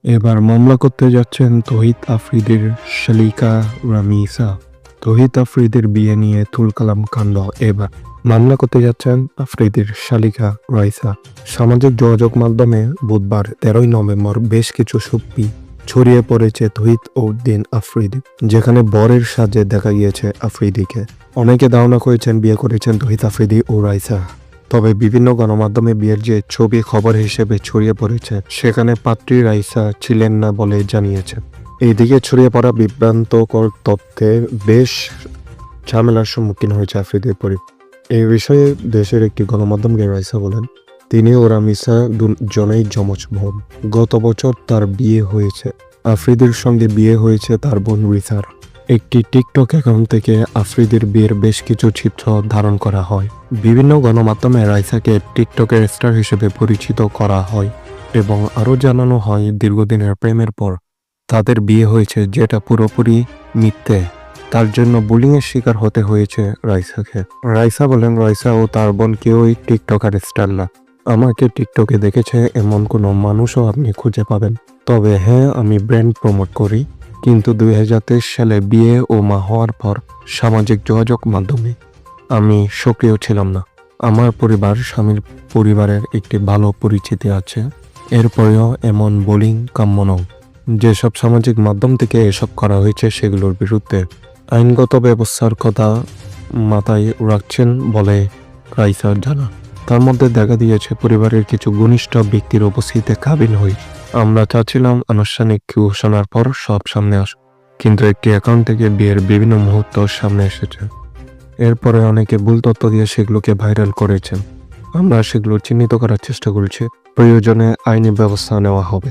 এবার মামলা করতে যাচ্ছেন তৌহিদ আফ্রিদির শালিকা রামিসা। তৌহিদ আফ্রিদির বিয়ে নিয়ে তুলকালাম কাণ্ড। এবার মামলা করতে যাচ্ছেন আফ্রিদির শালিকা রাইসা। সামাজিক যোগাযোগ মাধ্যমে বুধবার 13 নভেম্বর বেশ কিছু ছবি ছড়িয়ে পড়েছে তৌহিদ ও দিন আফ্রিদি, যেখানে বরের সাজে দেখা গিয়েছে আফ্রিদিকে। অনেকে ধারণা করেছেন বিয়ে করেছেন তৌহিদ আফ্রিদি ও রাইসা। তবে বিভিন্ন গণমাধ্যমে বিয়ের যে ছবি খবর হিসেবে ছড়িয়ে পড়েছে, সেখানে পাত্রী রাইসা ছিলেন না বলে জানিয়েছে। এইদিকে ছড়িয়ে পড়া বিভ্রান্তকর তথ্যে বেশ ঝামেলার সম্মুখীন হয়েছে আফ্রিদির পরিবার। এই বিষয়ে দেশের একটি গণমাধ্যমকে রাইসা বলেন, তিনি ও রামিসা দুজনেই যমজ বোন। গত বছর তার বিয়ে হয়েছে। আফ্রিদির সঙ্গে বিয়ে হয়েছে তার বোন রিসার। একটি টিকটক অ্যাকাউন্ট থেকে আফ্রিদির বিয়ের বেশ কিছু চিত্র ধারণ করা হয়। বিভিন্ন গণমাধ্যমে রাইসাকে টিকটকের স্টার হিসেবে পরিচিত করা হয় এবং আরও জানানো হয় দীর্ঘদিনের প্রেমের পর তাদের বিয়ে হয়েছে, যেটা পুরোপুরি মিথ্যে। তার জন্য বুলিংয়ের শিকার হতে হয়েছে রাইসাকে। রাইসা বলেন, রাইসা ও তার বোন কেউই টিকটকার স্টার না। আমাকে টিকটকে দেখেছে এমন কোনো মানুষও আপনি খুঁজে পাবেন। তবে হ্যাঁ, আমি ব্র্যান্ড প্রমোট করি, কিন্তু 2023 সালে বিয়ে ও মা হওয়ার পর সামাজিক যোগাযোগ মাধ্যমে আমি সক্রিয় ছিলাম না। আমার পরিবার, স্বামীর পরিবারের একটি ভালো পরিচিতি আছে। এরপরেও এমন বোলিং কাম্য নয়। যেসব সামাজিক মাধ্যম থেকে এসব করা হয়েছে সেগুলোর বিরুদ্ধে আইনগত ব্যবস্থার কথা মাথায় রাখছেন বলে রাইসা জানা। তার মধ্যে দেখা দিয়েছে পরিবারের কিছু ঘনিষ্ঠ ব্যক্তির উপস্থিতিতে কাবিন হই। আমরা চাচ্ছিলাম আনুষ্ঠানিক ঘোষণার পর সব সামনে আসুক, কিন্তু একটি অ্যাকাউন্ট থেকে বিয়ের বিভিন্ন মুহূর্ত সামনে এসেছে। এরপরে অনেকে ভুল তথ্য দিয়ে সেগুলোকে ভাইরাল করেছেন। আমরা সেগুলো চিহ্নিত করার চেষ্টা করছি। প্রয়োজনে আইনি ব্যবস্থা নেওয়া হবে।